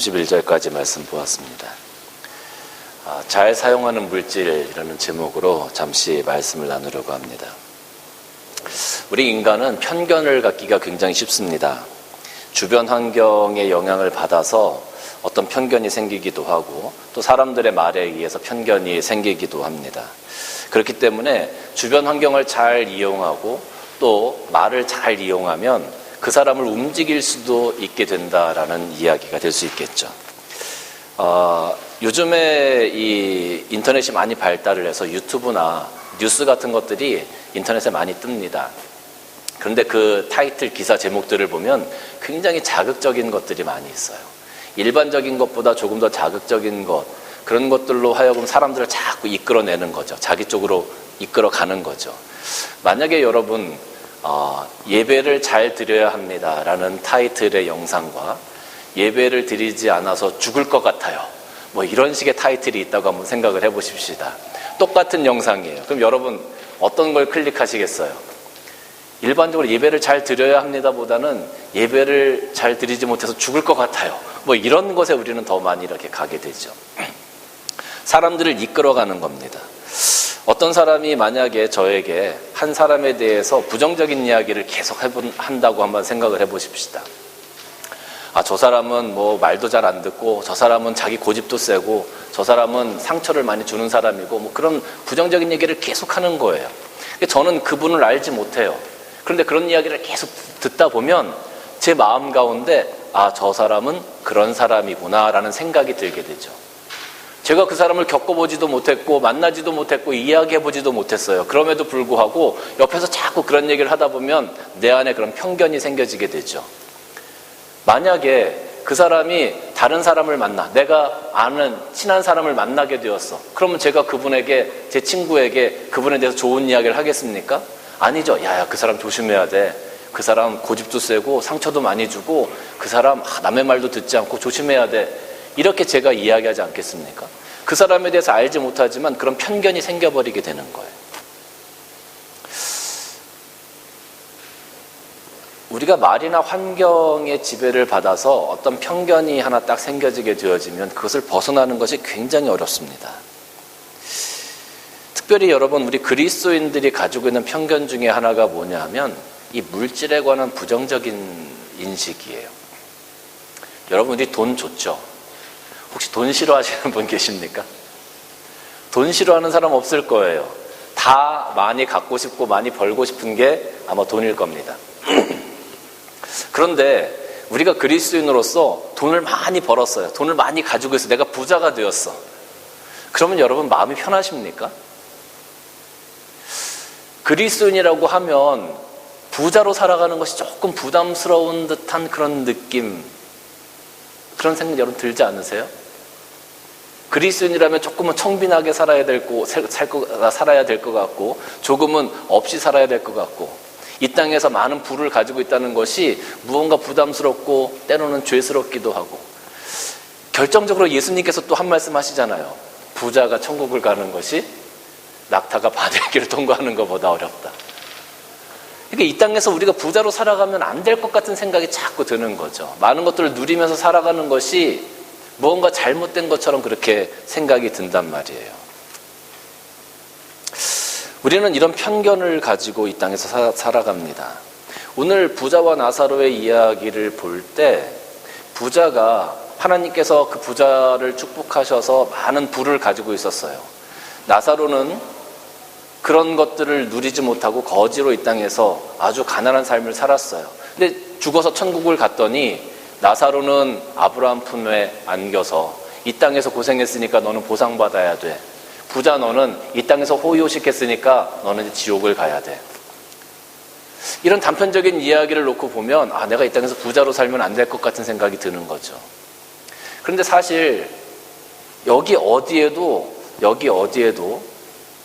31절까지 말씀 보았습니다. 잘 사용하는 물질이라는 제목으로 잠시 말씀을 나누려고 합니다. 우리 인간은 편견을 갖기가 굉장히 쉽습니다. 주변 환경의 영향을 받아서 어떤 편견이 생기기도 하고 또 사람들의 말에 의해서 편견이 생기기도 합니다. 그렇기 때문에 주변 환경을 잘 이용하고 또 말을 잘 이용하면 그 사람을 움직일 수도 있게 된다라는 이야기가 될 수 있겠죠. 요즘에 이 인터넷이 많이 발달을 해서 유튜브나 뉴스 같은 것들이 인터넷에 많이 뜹니다. 그런데 그 타이틀 기사 제목들을 보면 굉장히 자극적인 것들이 많이 있어요. 일반적인 것보다 조금 더 자극적인 것, 그런 것들로 하여금 사람들을 자꾸 이끌어내는 거죠. 자기 쪽으로 이끌어가는 거죠. 만약에 여러분 예배를 잘 드려야 합니다 라는 타이틀의 영상과 예배를 드리지 않아서 죽을 것 같아요, 뭐 이런 식의 타이틀이 있다고 한번 생각을 해보십시다. 똑같은 영상이에요. 그럼 여러분 어떤 걸 클릭하시겠어요? 일반적으로 예배를 잘 드려야 합니다 보다는 예배를 잘 드리지 못해서 죽을 것 같아요, 뭐 이런 것에 우리는 더 많이 이렇게 가게 되죠. 사람들을 이끌어가는 겁니다. 어떤 사람이 만약에 저에게 한 사람에 대해서 부정적인 이야기를 계속 한다고 한번 생각을 해보십시다. 저 사람은 뭐 말도 잘 안 듣고, 저 사람은 자기 고집도 세고, 저 사람은 상처를 많이 주는 사람이고, 뭐 그런 부정적인 얘기를 계속 하는 거예요. 저는 그분을 알지 못해요. 그런데 그런 이야기를 계속 듣다 보면 제 마음 가운데 저 사람은 그런 사람이구나 라는 생각이 들게 되죠. 제가 그 사람을 겪어보지도 못했고 만나지도 못했고 이야기해보지도 못했어요. 그럼에도 불구하고 옆에서 자꾸 그런 얘기를 하다 보면 내 안에 그런 편견이 생겨지게 되죠. 만약에 그 사람이 다른 사람을 만나, 내가 아는 친한 사람을 만나게 되었어. 그러면 제가 그분에게, 제 친구에게 그분에 대해서 좋은 이야기를 하겠습니까? 아니죠. 야, 그 사람 조심해야 돼. 그 사람 고집도 세고 상처도 많이 주고 그 사람 남의 말도 듣지 않고 조심해야 돼. 이렇게 제가 이야기하지 않겠습니까? 그 사람에 대해서 알지 못하지만 그런 편견이 생겨버리게 되는 거예요. 우리가 말이나 환경의 지배를 받아서 어떤 편견이 하나 딱 생겨지게 되어지면 그것을 벗어나는 것이 굉장히 어렵습니다. 특별히 여러분, 우리 그리스도인들이 가지고 있는 편견 중에 하나가 뭐냐 하면 이 물질에 관한 부정적인 인식이에요. 여러분, 우리 돈 좋죠? 혹시 돈 싫어하시는 분 계십니까? 돈 싫어하는 사람 없을 거예요. 다 많이 갖고 싶고 많이 벌고 싶은 게 아마 돈일 겁니다. 그런데 우리가 그리스도인으로서 돈을 많이 벌었어요. 돈을 많이 가지고 있어. 내가 부자가 되었어. 그러면 여러분 마음이 편하십니까? 그리스도인이라고 하면 부자로 살아가는 것이 조금 부담스러운 듯한 그런 느낌, 그런 생각 여러분 들지 않으세요? 그리스도인이라면 조금은 청빈하게 살아야 될 것 같고, 조금은 없이 살아야 될 것 같고, 이 땅에서 많은 부를 가지고 있다는 것이 무언가 부담스럽고 때로는 죄스럽기도 하고, 결정적으로 예수님께서 또 한 말씀 하시잖아요. 부자가 천국을 가는 것이 낙타가 바닷길을 통과하는 것보다 어렵다. 그러니까 이 땅에서 우리가 부자로 살아가면 안 될 것 같은 생각이 자꾸 드는 거죠. 많은 것들을 누리면서 살아가는 것이 무언가 잘못된 것처럼 그렇게 생각이 든단 말이에요. 우리는 이런 편견을 가지고 이 땅에서 살아갑니다. 오늘 부자와 나사로의 이야기를 볼 때 부자가, 하나님께서 그 부자를 축복하셔서 많은 부를 가지고 있었어요. 나사로는 그런 것들을 누리지 못하고 거지로 이 땅에서 아주 가난한 삶을 살았어요. 근데 죽어서 천국을 갔더니 나사로는 아브라함 품에 안겨서 이 땅에서 고생했으니까 너는 보상받아야 돼. 부자 너는 이 땅에서 호의호식했으니까 너는 지옥을 가야 돼. 이런 단편적인 이야기를 놓고 보면 내가 이 땅에서 부자로 살면 안 될 것 같은 생각이 드는 거죠. 그런데 사실 여기 어디에도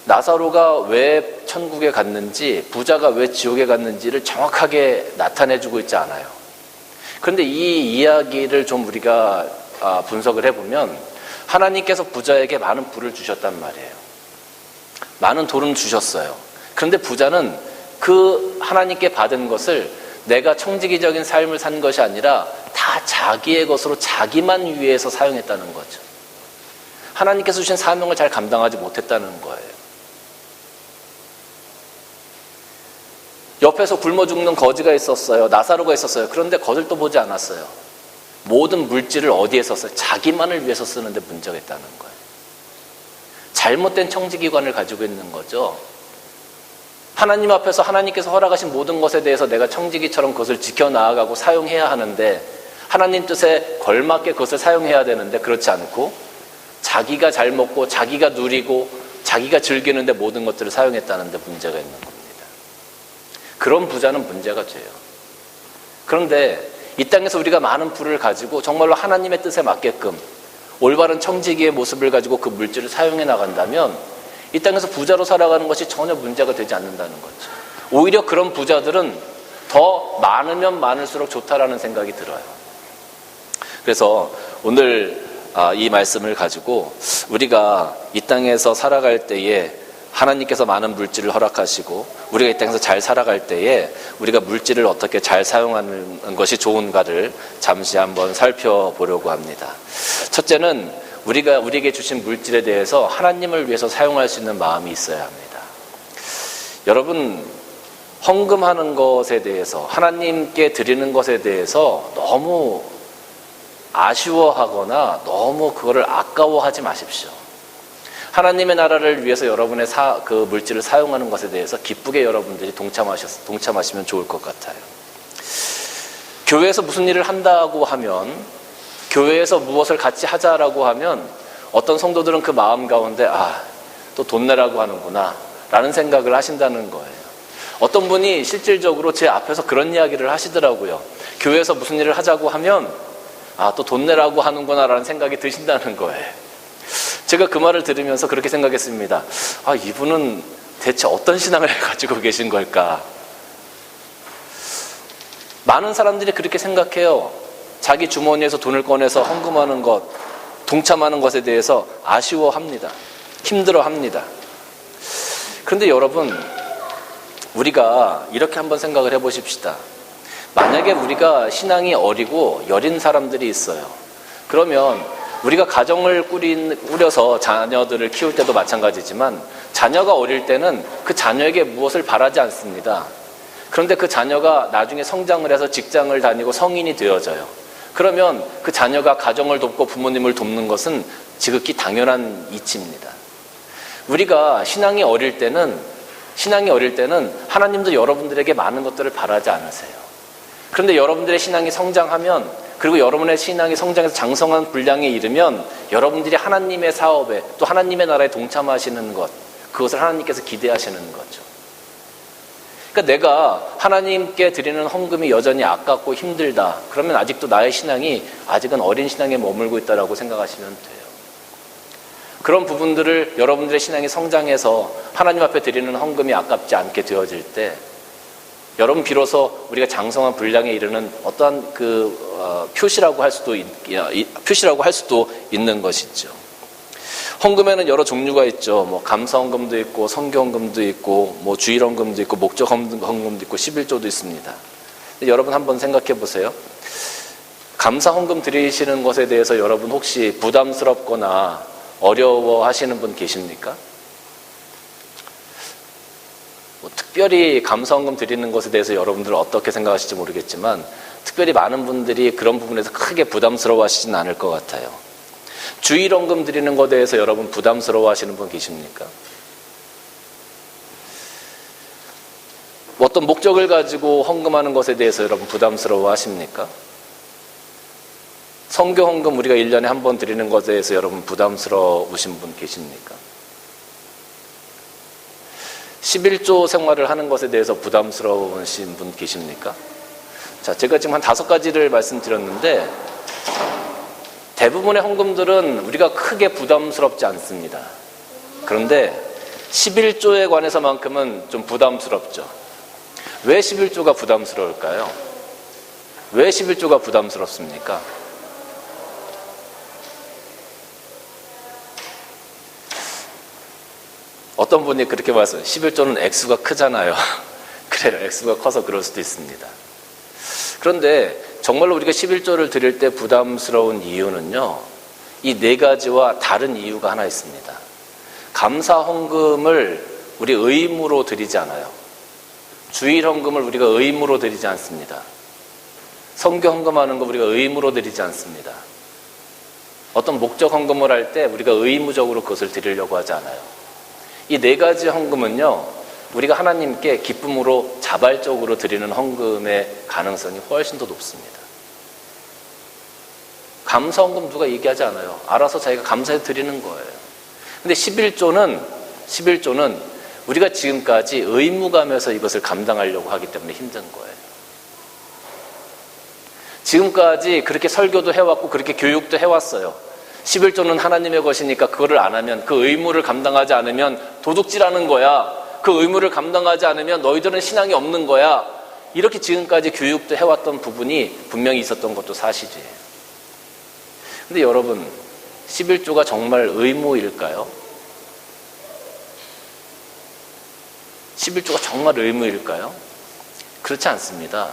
나사로가 왜 천국에 갔는지, 부자가 왜 지옥에 갔는지를 정확하게 나타내주고 있지 않아요. 그런데 이 이야기를 좀 우리가 분석을 해보면 하나님께서 부자에게 많은 부를 주셨단 말이에요. 많은 돈을 주셨어요. 그런데 부자는 그 하나님께 받은 것을 내가 청지기적인 삶을 산 것이 아니라 다 다 자기의 것으로 자기만 위해서 사용했다는 거죠. 하나님께서 주신 사명을 잘 감당하지 못했다는 거예요. 옆에서 굶어 죽는 거지가 있었어요. 나사로가 있었어요. 그런데 거들떠 보지 않았어요. 모든 물질을 어디에 썼어요? 자기만을 위해서 쓰는데 문제가 있다는 거예요. 잘못된 청지기관을 가지고 있는 거죠. 하나님 앞에서 하나님께서 허락하신 모든 것에 대해서 내가 청지기처럼 그것을 지켜나가고 사용해야 하는데, 하나님 뜻에 걸맞게 그것을 사용해야 되는데 그렇지 않고 자기가 잘 먹고 자기가 누리고 자기가 즐기는데 모든 것들을 사용했다는데 문제가 있는 겁니다. 그런 부자는 문제가 돼요. 그런데 이 땅에서 우리가 많은 부를 가지고 정말로 하나님의 뜻에 맞게끔 올바른 청지기의 모습을 가지고 그 물질을 사용해 나간다면 이 땅에서 부자로 살아가는 것이 전혀 문제가 되지 않는다는 거죠. 오히려 그런 부자들은 더 많으면 많을수록 좋다라는 생각이 들어요. 그래서 오늘 이 말씀을 가지고 우리가 이 땅에서 살아갈 때에 하나님께서 많은 물질을 허락하시고 우리가 이 땅에서 잘 살아갈 때에 우리가 물질을 어떻게 잘 사용하는 것이 좋은가를 잠시 한번 살펴보려고 합니다. 첫째는 우리가 우리에게 주신 물질에 대해서 하나님을 위해서 사용할 수 있는 마음이 있어야 합니다. 여러분, 헌금하는 것에 대해서, 하나님께 드리는 것에 대해서 너무 아쉬워하거나 너무 그거를 아까워하지 마십시오. 하나님의 나라를 위해서 여러분의 그 물질을 사용하는 것에 대해서 기쁘게 여러분들이 동참하시면 좋을 것 같아요. 교회에서 무슨 일을 한다고 하면, 교회에서 무엇을 같이 하자라고 하면 어떤 성도들은 그 마음 가운데 또 돈 내라고 하는구나 라는 생각을 하신다는 거예요. 어떤 분이 실질적으로 제 앞에서 그런 이야기를 하시더라고요. 교회에서 무슨 일을 하자고 하면 또 돈 내라고 하는구나 라는 생각이 드신다는 거예요. 제가 그 말을 들으면서 그렇게 생각했습니다. 이분은 대체 어떤 신앙을 가지고 계신 걸까? 많은 사람들이 그렇게 생각해요. 자기 주머니에서 돈을 꺼내서 헌금하는 것, 동참하는 것에 대해서 아쉬워합니다. 힘들어합니다. 그런데 여러분, 우리가 이렇게 한번 생각을 해보십시다. 만약에 우리가 신앙이 어리고 여린 사람들이 있어요. 그러면 우리가 가정을 꾸려서 자녀들을 키울 때도 마찬가지지만 자녀가 어릴 때는 그 자녀에게 무엇을 바라지 않습니다. 그런데 그 자녀가 나중에 성장을 해서 직장을 다니고 성인이 되어져요. 그러면 그 자녀가 가정을 돕고 부모님을 돕는 것은 지극히 당연한 이치입니다. 우리가 신앙이 어릴 때는 하나님도 여러분들에게 많은 것들을 바라지 않으세요. 그런데 여러분들의 신앙이 성장하면, 그리고 여러분의 신앙이 성장해서 장성한 분량에 이르면 여러분들이 하나님의 사업에 또 하나님의 나라에 동참하시는 것, 그것을 하나님께서 기대하시는 거죠. 그러니까 내가 하나님께 드리는 헌금이 여전히 아깝고 힘들다. 그러면 아직도 나의 신앙이 아직은 어린 신앙에 머물고 있다라고 생각하시면 돼요. 그런 부분들을 여러분들의 신앙이 성장해서 하나님 앞에 드리는 헌금이 아깝지 않게 되어질 때 여러분 비로소 우리가 장성한 분량에 이르는 어떠한 표시라고 할 수도 있는 것이죠. 헌금에는 여러 종류가 있죠. 감사 헌금도 있고 선교 헌금도 있고 주일 헌금도 있고 목적 헌금도 있고 11조도 있습니다. 여러분 한번 생각해 보세요. 감사 헌금 드리시는 것에 대해서 여러분 혹시 부담스럽거나 어려워하시는 분 계십니까? 특별히 감사 헌금 드리는 것에 대해서 여러분들은 어떻게 생각하실지 모르겠지만 특별히 많은 분들이 그런 부분에서 크게 부담스러워하시진 않을 것 같아요. 주일 헌금 드리는 것에 대해서 여러분 부담스러워하시는 분 계십니까? 어떤 목적을 가지고 헌금하는 것에 대해서 여러분 부담스러워하십니까? 선교 헌금 우리가 1년에 한 번 드리는 것에 대해서 여러분 부담스러우신 분 계십니까? 11조 생활을 하는 것에 대해서 부담스러우신 분 계십니까? 자, 제가 지금 한 5가지를 말씀드렸는데 대부분의 헌금들은 우리가 크게 부담스럽지 않습니다. 그런데 11조에 관해서만큼은 좀 부담스럽죠. 왜 11조가 부담스러울까요? 왜 11조가 부담스럽습니까? 어떤 분이 그렇게 말씀해요. 11조는 액수가 크잖아요. 그래요. 액수가 커서 그럴 수도 있습니다. 그런데 정말로 우리가 11조를 드릴 때 부담스러운 이유는요, 이 네 가지와 다른 이유가 하나 있습니다. 감사 헌금을 우리 의무로 드리지 않아요. 주일 헌금을 우리가 의무로 드리지 않습니다. 선교 헌금하는 거 우리가 의무로 드리지 않습니다. 어떤 목적 헌금을 할 때 우리가 의무적으로 그것을 드리려고 하지 않아요. 이 네 가지 헌금은요, 우리가 하나님께 기쁨으로 자발적으로 드리는 헌금의 가능성이 훨씬 더 높습니다. 감사 헌금 누가 얘기하지 않아요. 알아서 자기가 감사해서 드리는 거예요. 근데 11조는 우리가 지금까지 의무감에서 이것을 감당하려고 하기 때문에 힘든 거예요. 지금까지 그렇게 설교도 해왔고 그렇게 교육도 해왔어요. 11조는 하나님의 것이니까 그거를 안 하면, 그 의무를 감당하지 않으면 도둑질하는 거야. 그 의무를 감당하지 않으면 너희들은 신앙이 없는 거야. 이렇게 지금까지 교육도 해왔던 부분이 분명히 있었던 것도 사실이에요. 근데 여러분, 11조가 정말 의무일까요? 11조가 정말 의무일까요? 그렇지 않습니다.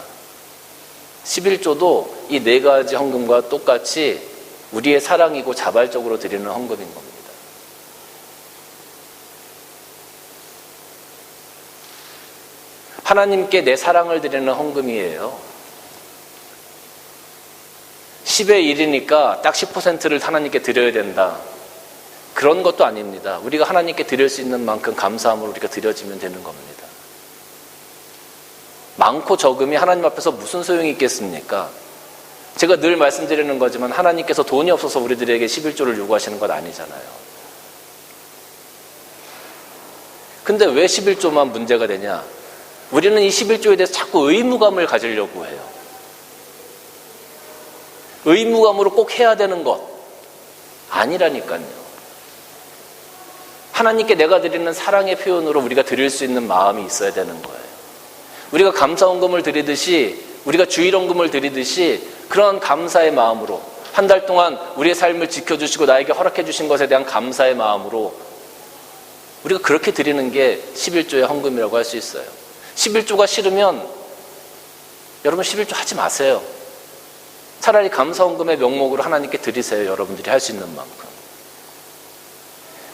11조도 이 네 가지 헌금과 똑같이 우리의 사랑이고 자발적으로 드리는 헌금인 겁니다. 하나님께 내 사랑을 드리는 헌금이에요. 10의 1이니까 딱 10%를 하나님께 드려야 된다. 그런 것도 아닙니다. 우리가 하나님께 드릴 수 있는 만큼 감사함으로 우리가 드려지면 되는 겁니다. 많고 적음이 하나님 앞에서 무슨 소용이 있겠습니까? 제가 늘 말씀드리는 거지만 하나님께서 돈이 없어서 우리들에게 11조를 요구하시는 건 아니잖아요. 근데 왜 11조만 문제가 되냐? 우리는 이 11조에 대해서 자꾸 의무감을 가지려고 해요. 의무감으로 꼭 해야 되는 것 아니라니까요. 하나님께 내가 드리는 사랑의 표현으로 우리가 드릴 수 있는 마음이 있어야 되는 거예요. 우리가 감사헌금을 드리듯이, 우리가 주일헌금을 드리듯이 그런 감사의 마음으로 한 달 동안 우리의 삶을 지켜주시고 나에게 허락해 주신 것에 대한 감사의 마음으로 우리가 그렇게 드리는 게 11조의 헌금이라고 할 수 있어요. 11조가 싫으면 여러분 11조 하지 마세요. 차라리 감사헌금의 명목으로 하나님께 드리세요. 여러분들이 할 수 있는 만큼.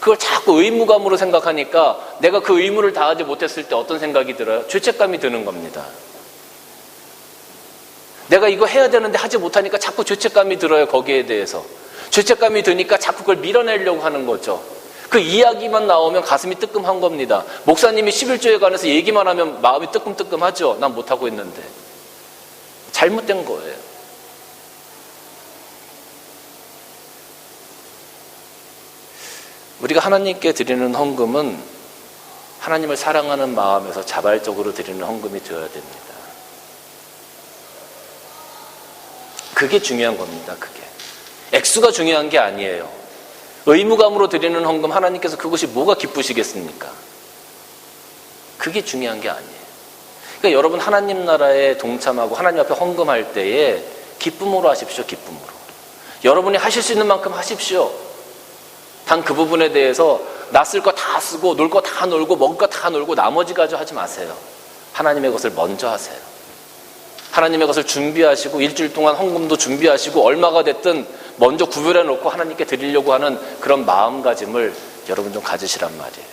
그걸 자꾸 의무감으로 생각하니까 내가 그 의무를 다하지 못했을 때 어떤 생각이 들어요? 죄책감이 드는 겁니다. 내가 이거 해야 되는데 하지 못하니까 자꾸 죄책감이 들어요. 거기에 대해서. 죄책감이 드니까 자꾸 그걸 밀어내려고 하는 거죠. 그 이야기만 나오면 가슴이 뜨끔한 겁니다. 목사님이 11조에 관해서 얘기만 하면 마음이 뜨끔뜨끔하죠. 난 못하고 있는데. 잘못된 거예요. 우리가 하나님께 드리는 헌금은 하나님을 사랑하는 마음에서 자발적으로 드리는 헌금이 되어야 됩니다. 그게 중요한 겁니다. 그게. 액수가 중요한 게 아니에요. 의무감으로 드리는 헌금 하나님께서 그것이 뭐가 기쁘시겠습니까? 그게 중요한 게 아니에요. 그러니까 여러분 하나님 나라에 동참하고 하나님 앞에 헌금할 때에 기쁨으로 하십시오. 기쁨으로. 여러분이 하실 수 있는 만큼 하십시오. 단 그 부분에 대해서 나 쓸 거 다 쓰고 놀 거 다 놀고 먹을 거 다 놀고 나머지 가지고 하지 마세요. 하나님의 것을 먼저 하세요. 하나님의 것을 준비하시고 일주일 동안 헌금도 준비하시고 얼마가 됐든 먼저 구별해 놓고 하나님께 드리려고 하는 그런 마음가짐을 여러분 좀 가지시란 말이에요.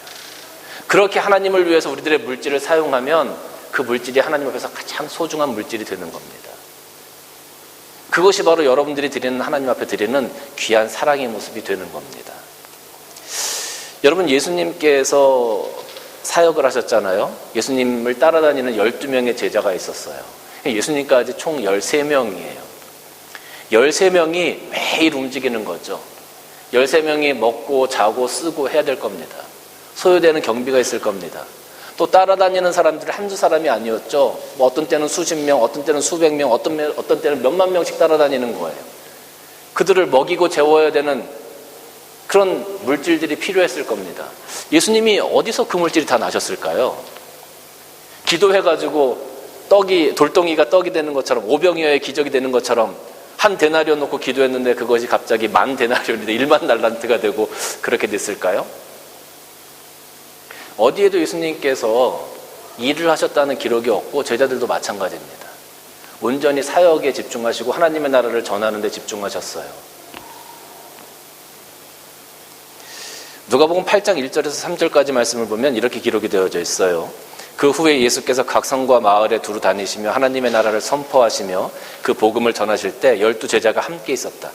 그렇게 하나님을 위해서 우리들의 물질을 사용하면 그 물질이 하나님 앞에서 가장 소중한 물질이 되는 겁니다. 그것이 바로 여러분들이 드리는 하나님 앞에 드리는 귀한 사랑의 모습이 되는 겁니다. 여러분 예수님께서 사역을 하셨잖아요. 예수님을 따라다니는 12명의 제자가 있었어요. 예수님까지 총 13명이에요. 13명이 매일 움직이는 거죠. 13명이 먹고 자고 쓰고 해야 될 겁니다. 소요되는 경비가 있을 겁니다. 또 따라다니는 사람들이 한두 사람이 아니었죠. 뭐 어떤 때는 수십 명, 어떤 때는 수백 명, 어떤 때는 몇만 명씩 따라다니는 거예요. 그들을 먹이고 재워야 되는 그런 물질들이 필요했을 겁니다. 예수님이 어디서 그 물질이 다 나셨을까요? 기도해가지고 돌덩이가 떡이 되는 것처럼, 오병이어의 기적이 되는 것처럼 한 데나리온 놓고 기도했는데 그것이 갑자기 10,000데나리온인데 10,000달란트가 되고 그렇게 됐을까요? 어디에도 예수님께서 일을 하셨다는 기록이 없고 제자들도 마찬가지입니다. 온전히 사역에 집중하시고 하나님의 나라를 전하는 데 집중하셨어요. 누가복음 8장 1절에서 3절까지 말씀을 보면 이렇게 기록이 되어져 있어요. 그 후에 예수께서 각 성과 마을에 두루 다니시며 하나님의 나라를 선포하시며 그 복음을 전하실 때 12 제자가 함께 있었다.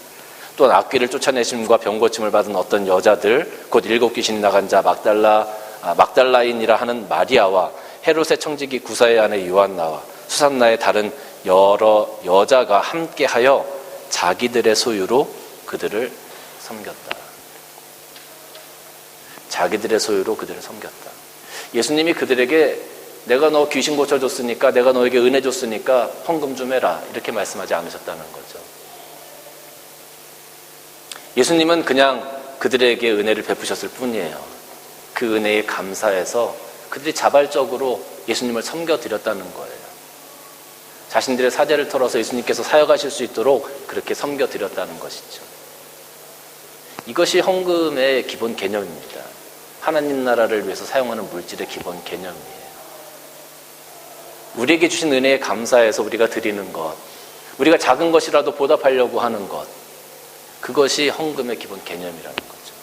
또한 악귀를 쫓아내심과 병고침을 받은 어떤 여자들 곧 7 귀신이 나간 자 막달라인이라 하는 마리아와 헤롯의 청지기 구사의 아내 요한나와 수산나의 다른 여러 여자가 함께하여 자기들의 소유로 그들을 섬겼다. 자기들의 소유로 그들을 섬겼다. 예수님이 그들에게 내가 너 귀신 고쳐줬으니까, 내가 너에게 은혜 줬으니까 헌금 좀 해라, 이렇게 말씀하지 않으셨다는 거죠. 예수님은 그냥 그들에게 은혜를 베푸셨을 뿐이에요. 그 은혜에 감사해서 그들이 자발적으로 예수님을 섬겨드렸다는 거예요. 자신들의 사제를 털어서 예수님께서 사역하실 수 있도록 그렇게 섬겨드렸다는 것이죠. 이것이 헌금의 기본 개념입니다. 하나님 나라를 위해서 사용하는 물질의 기본 개념이에요. 우리에게 주신 은혜에 감사해서 우리가 드리는 것, 우리가 작은 것이라도 보답하려고 하는 것, 그것이 헌금의 기본 개념이라는 거죠.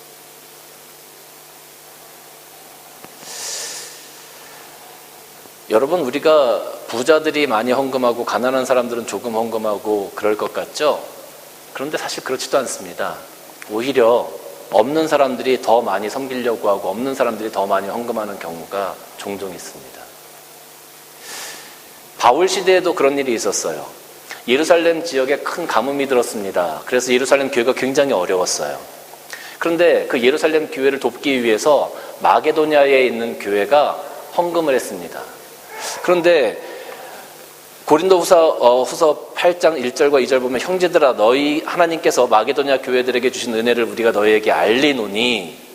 여러분, 우리가 부자들이 많이 헌금하고 가난한 사람들은 조금 헌금하고 그럴 것 같죠? 그런데 사실 그렇지도 않습니다. 오히려 없는 사람들이 더 많이 섬기려고 하고 없는 사람들이 더 많이 헌금하는 경우가 종종 있습니다. 바울 시대에도 그런 일이 있었어요. 예루살렘 지역에 큰 가뭄이 들었습니다. 그래서 예루살렘 교회가 굉장히 어려웠어요. 그런데 그 예루살렘 교회를 돕기 위해서 마게도냐에 있는 교회가 헌금을 했습니다. 그런데 고린도후서 8장 1절과 2절 보면 형제들아 너희 하나님께서 마게도냐 교회들에게 주신 은혜를 우리가 너희에게 알리노니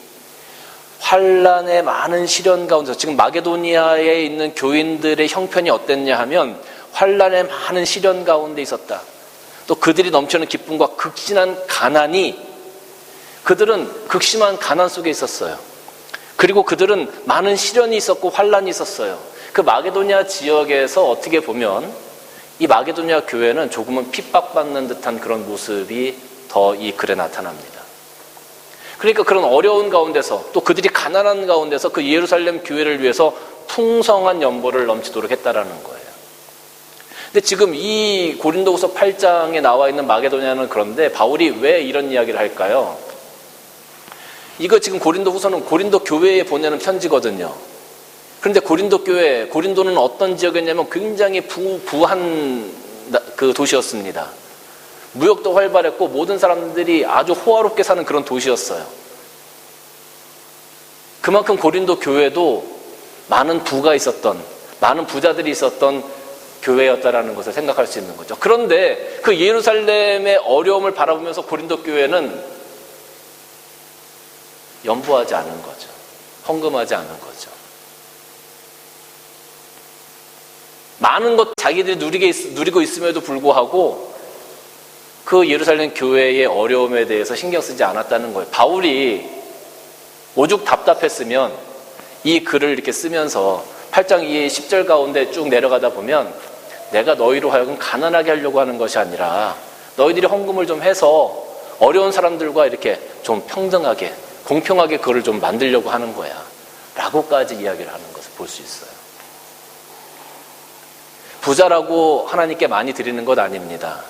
환난의 많은 시련 가운데서, 지금 마게도니아에 있는 교인들의 형편이 어땠냐 하면 환난의 많은 시련 가운데 있었다. 또 그들이 넘치는 기쁨과 극심한 가난이, 그들은 극심한 가난 속에 있었어요. 그리고 그들은 많은 시련이 있었고 환난이 있었어요. 그 마게도니아 지역에서 어떻게 보면 이 마게도니아 교회는 조금은 핍박받는 듯한 그런 모습이 더 이 글에 나타납니다. 그러니까 그런 어려운 가운데서, 또 그들이 가난한 가운데서 그 예루살렘 교회를 위해서 풍성한 연보를 넘치도록 했다라는 거예요. 근데 지금 이 고린도후서 8장에 나와 있는 마게도냐는, 그런데 바울이 왜 이런 이야기를 할까요? 이거 지금 고린도후서는 고린도 교회에 보내는 편지거든요. 그런데 고린도는 어떤 지역이었냐면 굉장히 부한 그 도시였습니다. 무역도 활발했고 모든 사람들이 아주 호화롭게 사는 그런 도시였어요. 그만큼 고린도 교회도 많은 부가 있었던, 많은 부자들이 있었던 교회였다라는 것을 생각할 수 있는 거죠. 그런데 그 예루살렘의 어려움을 바라보면서 고린도 교회는 연보하지 않은 거죠. 헌금하지 않은 거죠. 많은 것 자기들이 누리고 있음에도 불구하고 그 예루살렘 교회의 어려움에 대해서 신경 쓰지 않았다는 거예요. 바울이 오죽 답답했으면 이 글을 이렇게 쓰면서 8장 2의 10절 가운데 쭉 내려가다 보면 내가 너희로 하여금 가난하게 하려고 하는 것이 아니라 너희들이 헌금을 좀 해서 어려운 사람들과 이렇게 좀 평등하게, 공평하게 그거를 좀 만들려고 하는 거야 라고까지 이야기를 하는 것을 볼 수 있어요. 부자라고 하나님께 많이 드리는 것 아닙니다.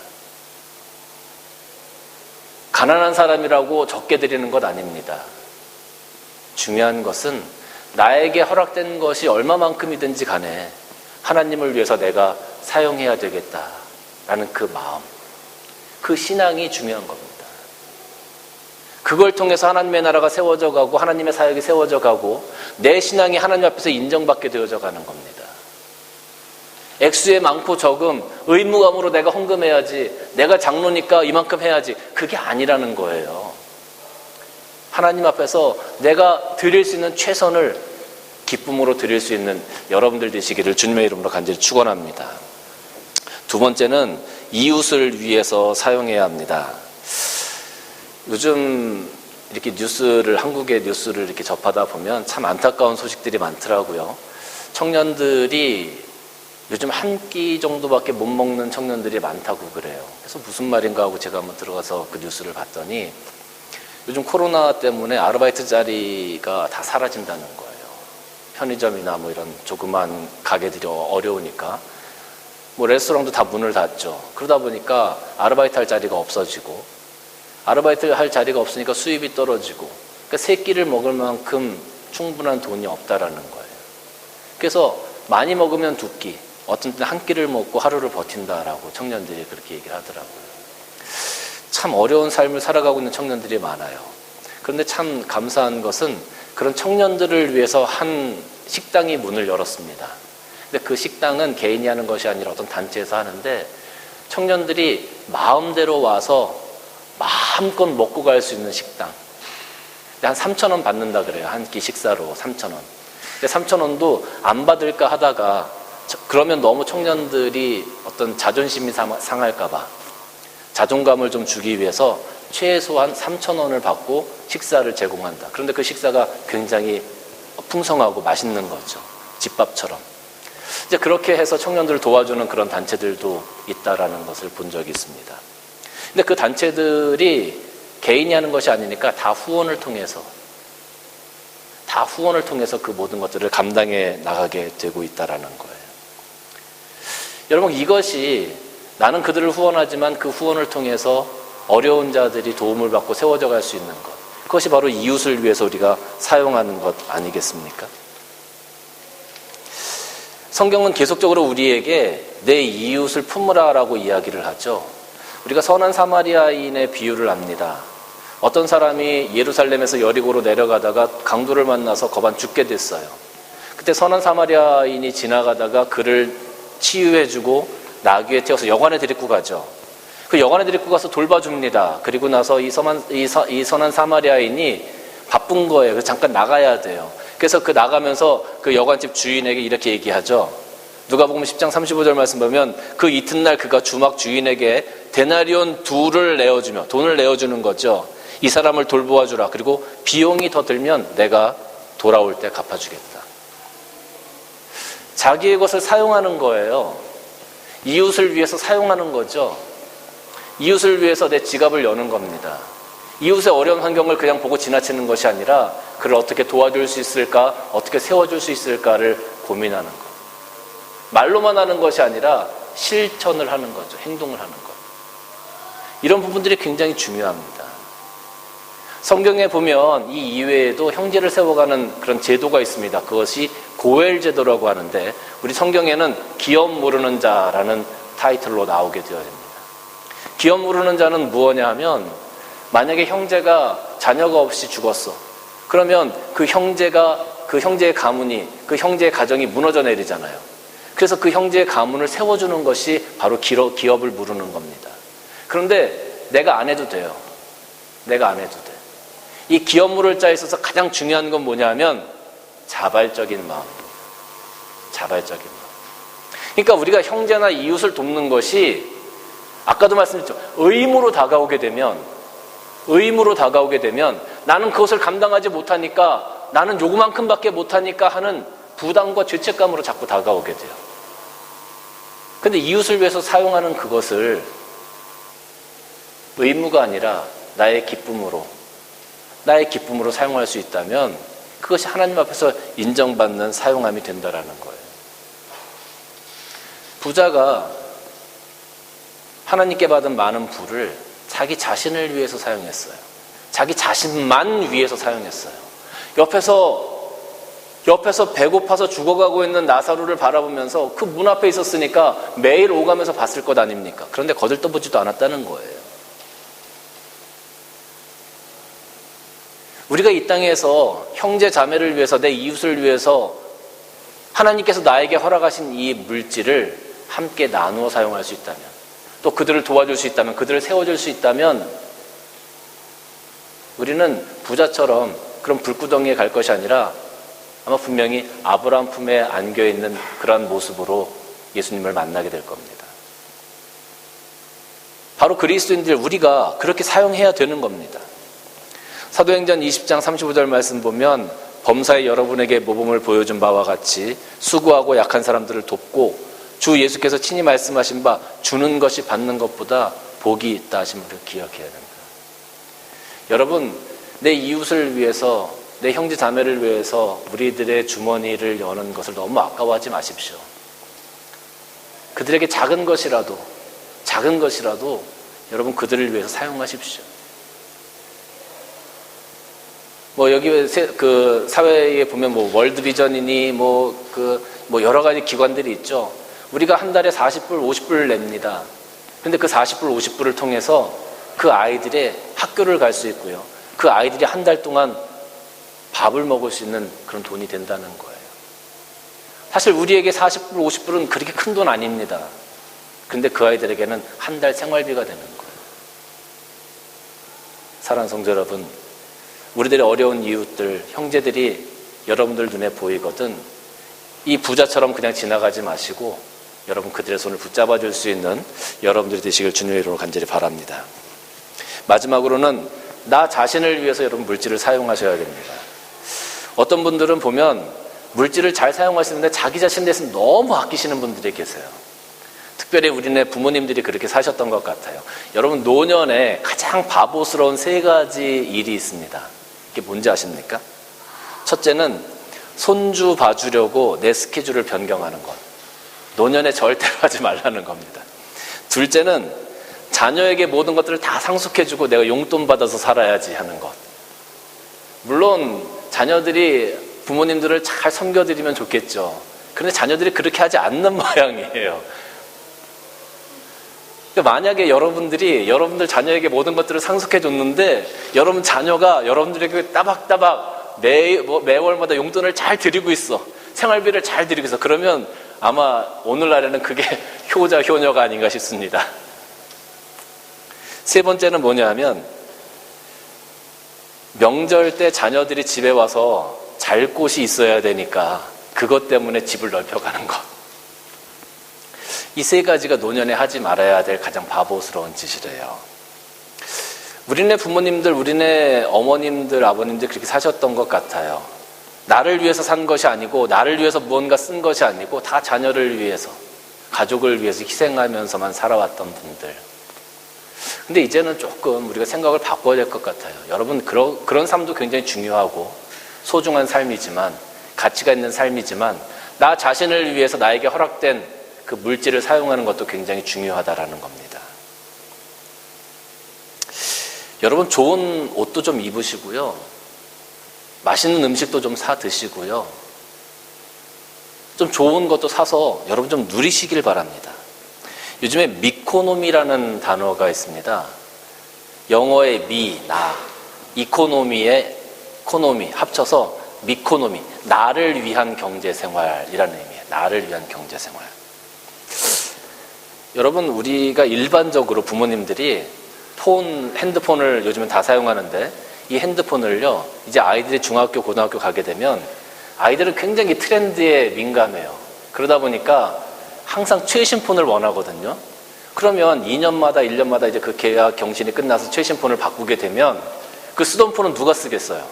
가난한 사람이라고 적게 드리는 것 아닙니다. 중요한 것은 나에게 허락된 것이 얼마만큼이든지 간에 하나님을 위해서 내가 사용해야 되겠다라는 그 마음, 그 신앙이 중요한 겁니다. 그걸 통해서 하나님의 나라가 세워져 가고 하나님의 사역이 세워져 가고 내 신앙이 하나님 앞에서 인정받게 되어져 가는 겁니다. 액수의 많고 적음, 의무감으로 내가 헌금해야지, 내가 장로니까 이만큼 해야지, 그게 아니라는 거예요. 하나님 앞에서 내가 드릴 수 있는 최선을 기쁨으로 드릴 수 있는 여러분들 되시기를 주님의 이름으로 간절히 축원합니다. 두 번째는 이웃을 위해서 사용해야 합니다. 요즘 이렇게 한국의 뉴스를 이렇게 접하다 보면 참 안타까운 소식들이 많더라고요. 청년들이 요즘 한 끼 정도밖에 못 먹는 청년들이 많다고 그래요. 그래서 무슨 말인가 하고 제가 한번 들어가서 그 뉴스를 봤더니 요즘 코로나 때문에 아르바이트 자리가 다 사라진다는 거예요. 편의점이나 뭐 이런 조그만 가게들이 어려우니까. 뭐 레스토랑도 다 문을 닫죠. 그러다 보니까 아르바이트 할 자리가 없어지고, 아르바이트 할 자리가 없으니까 수입이 떨어지고, 그러니까 세 끼를 먹을 만큼 충분한 돈이 없다라는 거예요. 그래서 많이 먹으면 두 끼, 어떤 때는 한 끼를 먹고 하루를 버틴다라고 청년들이 그렇게 얘기를 하더라고요. 참 어려운 삶을 살아가고 있는 청년들이 많아요. 그런데 참 감사한 것은 그런 청년들을 위해서 한 식당이 문을 열었습니다. 근데 그 식당은 개인이 하는 것이 아니라 어떤 단체에서 하는데 청년들이 마음대로 와서 마음껏 먹고 갈 수 있는 식당. 한 3,000원 받는다 그래요. 한 끼 식사로 3,000원. 근데 3,000원도 안 받을까 하다가 그러면 너무 청년들이 어떤 자존심이 상할까 봐 자존감을 좀 주기 위해서 최소한 3,000원을 받고 식사를 제공한다. 그런데 그 식사가 굉장히 풍성하고 맛있는 거죠. 집밥처럼. 이제 그렇게 해서 청년들을 도와주는 그런 단체들도 있다라는 것을 본 적이 있습니다. 근데 그 단체들이 개인이 하는 것이 아니니까 다 후원을 통해서 그 모든 것들을 감당해 나가게 되고 있다라는 거예요. 여러분, 이것이 나는 그들을 후원하지만 그 후원을 통해서 어려운 자들이 도움을 받고 세워져 갈 수 있는 것. 그것이 바로 이웃을 위해서 우리가 사용하는 것 아니겠습니까? 성경은 계속적으로 우리에게 내 이웃을 품으라라고 이야기를 하죠. 우리가 선한 사마리아인의 비유를 압니다. 어떤 사람이 예루살렘에서 여리고로 내려가다가 강도를 만나서 거반 죽게 됐어요. 그때 선한 사마리아인이 지나가다가 그를 치유해주고 나귀에 태워서 여관에 데리고 가죠. 그 여관에 데리고 가서 돌봐줍니다. 그리고 나서 이 선한 사마리아인이 바쁜 거예요. 그래서 잠깐 나가야 돼요. 그래서 그 나가면서 그 여관집 주인에게 이렇게 얘기하죠. 누가복음 10장 35절 말씀 보면 그 이튿날 그가 주막 주인에게 데나리온 2를 내어주며 돈을 내어주는 거죠. 이 사람을 돌보아 주라. 그리고 비용이 더 들면 내가 돌아올 때 갚아주겠다. 자기의 것을 사용하는 거예요. 이웃을 위해서 사용하는 거죠. 이웃을 위해서 내 지갑을 여는 겁니다. 이웃의 어려운 환경을 그냥 보고 지나치는 것이 아니라 그를 어떻게 도와줄 수 있을까, 어떻게 세워줄 수 있을까를 고민하는 것. 말로만 하는 것이 아니라 실천을 하는 거죠. 행동을 하는 것. 이런 부분들이 굉장히 중요합니다. 성경에 보면 이 이외에도 형제를 세워가는 그런 제도가 있습니다. 그것이 고엘 제도라고 하는데 우리 성경에는 기업 모르는 자라는 타이틀로 나오게 되어 있습니다. 기업 모르는 자는 무엇냐 하면 만약에 형제가 자녀가 없이 죽었어. 그러면 그 형제의 가문이, 그 형제의 가정이 무너져 내리잖아요. 그래서 그 형제의 가문을 세워주는 것이 바로 기업을 모르는 겁니다. 그런데 내가 안 해도 돼요. 내가 안 해도 돼. 이 기업 물을 자에 있어서 가장 중요한 건 뭐냐 하면 자발적인 마음. 자발적인 마음. 그러니까 우리가 형제나 이웃을 돕는 것이 아까도 말씀드렸죠. 의무로 다가오게 되면 나는 그것을 감당하지 못하니까 나는 요구만큼밖에 못하니까 하는 부담과 죄책감으로 자꾸 다가오게 돼요. 근데 이웃을 위해서 사용하는 그것을 의무가 아니라 나의 기쁨으로 사용할 수 있다면 그것이 하나님 앞에서 인정받는 사용함이 된다라는 거예요. 부자가 하나님께 받은 많은 부를 자기 자신을 위해서 사용했어요. 자기 자신만 위해서 사용했어요. 옆에서 배고파서 죽어가고 있는 나사로를 바라보면서 그 문 앞에 있었으니까 매일 오가면서 봤을 것 아닙니까? 그런데 거들떠보지도 않았다는 거예요. 우리가 이 땅에서 형제 자매를 위해서 내 이웃을 위해서 하나님께서 나에게 허락하신 이 물질을 함께 나누어 사용할 수 있다면 또 그들을 도와줄 수 있다면 그들을 세워줄 수 있다면 우리는 부자처럼 그런 불구덩이에 갈 것이 아니라 아마 분명히 아브라함 품에 안겨있는 그러한 모습으로 예수님을 만나게 될 겁니다. 바로 그리스도인들 우리가 그렇게 사용해야 되는 겁니다. 사도행전 20장 35절 말씀 보면 범사에 여러분에게 모범을 보여준 바와 같이 수고하고 약한 사람들을 돕고 주 예수께서 친히 말씀하신 바 주는 것이 받는 것보다 복이 있다 하신 것을 기억해야 됩니다. 여러분, 내 이웃을 위해서, 내 형제 자매를 위해서 우리들의 주머니를 여는 것을 너무 아까워하지 마십시오. 그들에게 작은 것이라도 여러분 그들을 위해서 사용하십시오. 뭐 여기 그 사회에 보면 뭐 월드비전이니 뭐 여러 가지 기관들이 있죠. 우리가 한 달에 40불, 50불을 냅니다. 근데 그 40불, 50불을 통해서 그 아이들의 학교를 갈 수 있고요. 그 아이들이 한 달 동안 밥을 먹을 수 있는 그런 돈이 된다는 거예요. 사실 우리에게 40불, 50불은 그렇게 큰 돈 아닙니다. 근데 그 아이들에게는 한 달 생활비가 되는 거예요. 사랑하는 성도 여러분, 우리들의 어려운 이웃들, 형제들이 여러분들 눈에 보이거든 이 부자처럼 그냥 지나가지 마시고 여러분 그들의 손을 붙잡아 줄 수 있는 여러분들이 되시길 주님의 이름으로 간절히 바랍니다. 마지막으로는 나 자신을 위해서 여러분 물질을 사용하셔야 됩니다. 어떤 분들은 보면 물질을 잘 사용하시는데 자기 자신에 대해서 너무 아끼시는 분들이 계세요. 특별히 우리네 부모님들이 그렇게 사셨던 것 같아요. 여러분, 노년에 가장 바보스러운 3가지 일이 있습니다. 이게 뭔지 아십니까? 첫째는 손주 봐주려고 내 스케줄을 변경하는 것. 노년에 절대로 하지 말라는 겁니다. 둘째는 자녀에게 모든 것들을 다 상속해주고 내가 용돈 받아서 살아야지 하는 것. 물론 자녀들이 부모님들을 잘 섬겨드리면 좋겠죠. 그런데 자녀들이 그렇게 하지 않는 모양이에요. 만약에 여러분들 자녀에게 모든 것들을 상속해줬는데 여러분 자녀가 여러분들에게 따박따박 매월마다 용돈을 잘 드리고 있어. 생활비를 잘 드리고 있어. 그러면 아마 오늘날에는 그게 효자, 효녀가 아닌가 싶습니다. 세 번째는 뭐냐 하면 명절 때 자녀들이 집에 와서 잘 곳이 있어야 되니까 그것 때문에 집을 넓혀가는 것. 이 3가지가 노년에 하지 말아야 될 가장 바보스러운 짓이래요. 우리네 부모님들, 우리네 어머님들, 아버님들 그렇게 사셨던 것 같아요. 나를 위해서 산 것이 아니고 나를 위해서 무언가 쓴 것이 아니고 다 자녀를 위해서, 가족을 위해서 희생하면서만 살아왔던 분들. 근데 이제는 조금 우리가 생각을 바꿔야 될 것 같아요. 여러분, 그런 삶도 굉장히 중요하고 소중한 삶이지만, 가치가 있는 삶이지만 나 자신을 위해서 나에게 허락된 그 물질을 사용하는 것도 굉장히 중요하다라는 겁니다. 여러분, 좋은 옷도 좀 입으시고요. 맛있는 음식도 좀 사 드시고요. 좀 좋은 것도 사서 여러분 좀 누리시길 바랍니다. 요즘에 미코노미라는 단어가 있습니다. 영어의 미, 나, 이코노미의 코노미 합쳐서 미코노미, 나를 위한 경제생활이라는 의미예요. 나를 위한 경제생활. 여러분, 우리가 일반적으로 부모님들이 핸드폰을 요즘은 다 사용하는데 이 핸드폰을요, 이제 아이들이 중학교, 고등학교 가게 되면 아이들은 굉장히 트렌드에 민감해요. 그러다 보니까 항상 최신 폰을 원하거든요. 그러면 2년마다 1년마다 이제 그 계약 경신이 끝나서 최신 폰을 바꾸게 되면 그 쓰던 폰은 누가 쓰겠어요?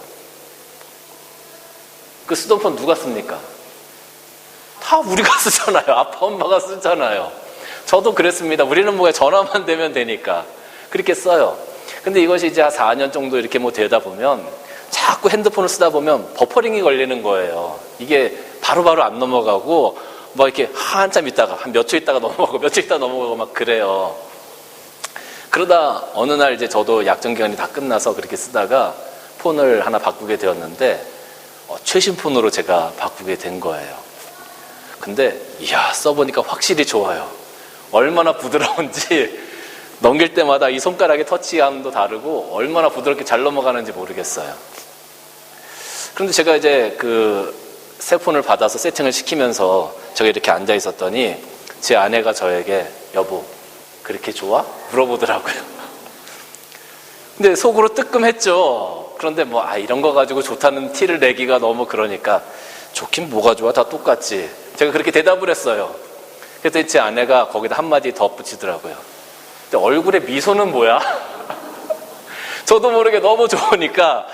그 쓰던 폰 누가 씁니까? 다 우리가 쓰잖아요. 아빠, 엄마가 쓰잖아요. 저도 그랬습니다. 우리는 뭐야, 전화만 되면 되니까 그렇게 써요. 근데 이것이 이제 한 4년 정도 이렇게 뭐 되다 보면 자꾸 핸드폰을 쓰다 보면 버퍼링이 걸리는 거예요. 이게 바로바로 안 넘어가고 뭐 이렇게 한참 있다가 한 몇 초 있다가 넘어가고 며칠 있다가 넘어가고 막 그래요. 그러다 어느 날 이제 저도 약정 기간이 다 끝나서 그렇게 쓰다가 폰을 하나 바꾸게 되었는데 최신 폰으로 제가 바꾸게 된 거예요. 근데 이야, 써보니까 확실히 좋아요. 얼마나 부드러운지 넘길 때마다 이 손가락의 터치감도 다르고 얼마나 부드럽게 잘 넘어가는지 모르겠어요. 그런데 제가 이제 그 새 폰을 받아서 세팅을 시키면서 제가 이렇게 앉아 있었더니 제 아내가 저에게 여보, 그렇게 좋아? 물어보더라고요. 근데 속으로 뜨끔했죠. 그런데 뭐 이런 거 가지고 좋다는 티를 내기가 너무 그러니까 좋긴 뭐가 좋아? 다 똑같지. 제가 그렇게 대답을 했어요. 그랬더니 제 아내가 거기다 한마디 덧붙이더라고요. 근데 얼굴에 미소는 뭐야? 저도 모르게 너무 좋으니까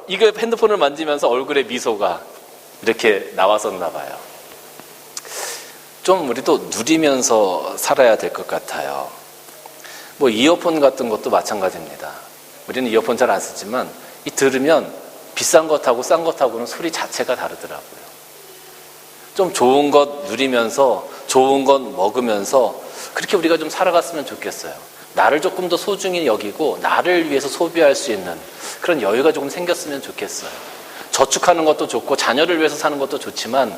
이거 핸드폰을 만지면서 얼굴에 미소가 이렇게 나왔었나 봐요. 좀 우리도 누리면서 살아야 될 것 같아요. 뭐 이어폰 같은 것도 마찬가지입니다. 우리는 이어폰 잘 안 쓰지만 이 들으면 비싼 것하고 싼 것하고는 소리 자체가 다르더라고요. 좀 좋은 것 누리면서 좋은 것 먹으면서 그렇게 우리가 좀 살아갔으면 좋겠어요. 나를 조금 더 소중히 여기고 나를 위해서 소비할 수 있는 그런 여유가 조금 생겼으면 좋겠어요. 저축하는 것도 좋고 자녀를 위해서 사는 것도 좋지만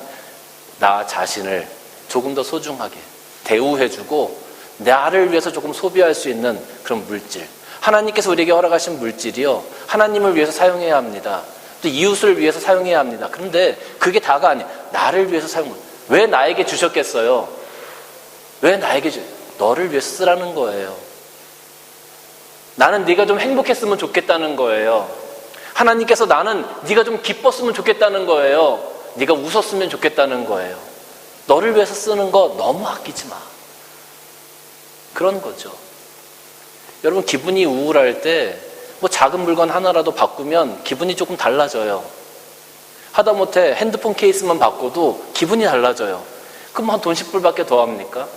나 자신을 조금 더 소중하게 대우해주고 나를 위해서 조금 소비할 수 있는 그런 물질, 하나님께서 우리에게 허락하신 물질이요, 하나님을 위해서 사용해야 합니다. 또 이웃을 위해서 사용해야 합니다. 그런데 그게 다가 아니에요. 나를 위해서 왜 나에게 주셨겠어요? 왜 나에게 너를 위해서 쓰라는 거예요. 나는 네가 좀 행복했으면 좋겠다는 거예요. 하나님께서 나는 네가 좀 기뻤으면 좋겠다는 거예요. 네가 웃었으면 좋겠다는 거예요. 너를 위해서 쓰는 거 너무 아끼지 마. 그런 거죠. 여러분, 기분이 우울할 때 뭐 작은 물건 하나라도 바꾸면 기분이 조금 달라져요. 하다못해 핸드폰 케이스만 바꿔도 기분이 달라져요. 그럼 한 돈 10불밖에 더 합니까?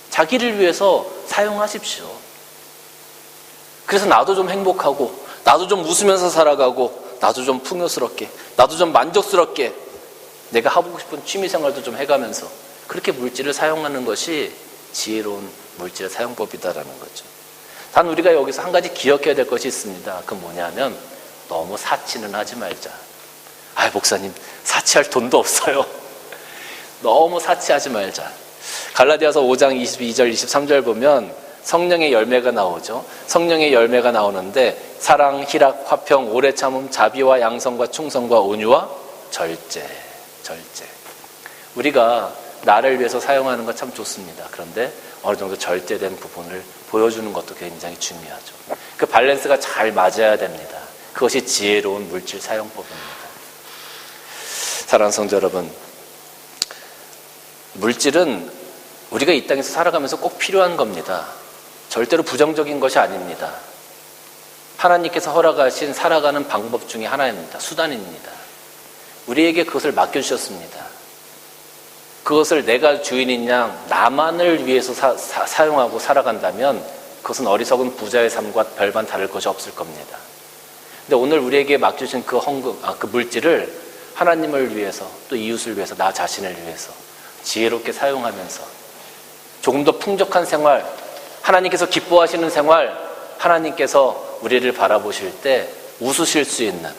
자기를 위해서 사용하십시오. 그래서 나도 좀 행복하고 나도 좀 웃으면서 살아가고 나도 좀 풍요스럽게 나도 좀 만족스럽게 내가 하고 싶은 취미생활도 좀 해가면서 그렇게 물질을 사용하는 것이 지혜로운 물질의 사용법이다라는 거죠. 단 우리가 여기서 한 가지 기억해야 될 것이 있습니다. 그건 뭐냐면 너무 사치는 하지 말자. 목사님 사치할 돈도 없어요. 너무 사치하지 말자. 갈라디아서 5장 22절 23절 보면 성령의 열매가 나오죠. 성령의 열매가 나오는데 사랑, 희락, 화평, 오래 참음, 자비와 양성과 충성과 온유와 절제. 우리가 나를 위해서 사용하는 것 참 좋습니다. 그런데 어느 정도 절제된 부분을 보여주는 것도 굉장히 중요하죠. 그 밸런스가 잘 맞아야 됩니다. 그것이 지혜로운 물질 사용법입니다. 사랑하는 성도 여러분, 물질은 우리가 이 땅에서 살아가면서 꼭 필요한 겁니다. 절대로 부정적인 것이 아닙니다. 하나님께서 허락하신 살아가는 방법 중에 하나입니다. 수단입니다. 우리에게 그것을 맡겨주셨습니다. 그것을 내가 주인인 양 나만을 위해서 사용하고 살아간다면 그것은 어리석은 부자의 삶과 별반 다를 것이 없을 겁니다. 근데 오늘 우리에게 맡겨주신 그 물질을 하나님을 위해서 또 이웃을 위해서 나 자신을 위해서 지혜롭게 사용하면서 조금 더 풍족한 생활, 하나님께서 기뻐하시는 생활, 하나님께서 우리를 바라보실 때 웃으실 수 있는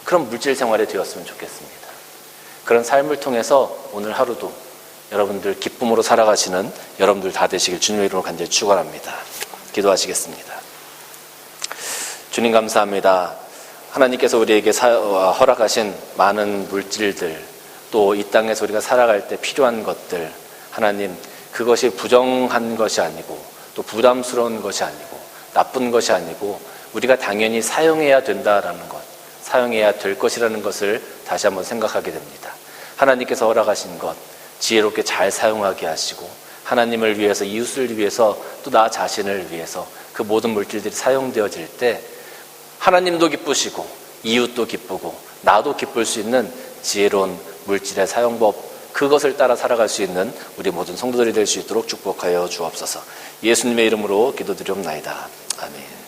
그런 물질 생활이 되었으면 좋겠습니다. 그런 삶을 통해서 오늘 하루도 여러분들 기쁨으로 살아가시는 여러분들 다 되시길 주님의 이름으로 간절히 축원합니다. 기도하시겠습니다. 주님 감사합니다. 하나님께서 우리에게 허락하신 많은 물질들, 또 이 땅에서 우리가 살아갈 때 필요한 것들, 하나님 그것이 부정한 것이 아니고 또 부담스러운 것이 아니고 나쁜 것이 아니고 우리가 당연히 사용해야 된다라는 것, 사용해야 될 것이라는 것을 다시 한번 생각하게 됩니다. 하나님께서 허락하신 것 지혜롭게 잘 사용하게 하시고 하나님을 위해서, 이웃을 위해서, 또 나 자신을 위해서 그 모든 물질들이 사용되어질 때 하나님도 기쁘시고 이웃도 기쁘고 나도 기쁠 수 있는 지혜로운 물질의 사용법, 그것을 따라 살아갈 수 있는 우리 모든 성도들이 될 수 있도록 축복하여 주옵소서. 예수님의 이름으로 기도드리옵나이다. 아멘.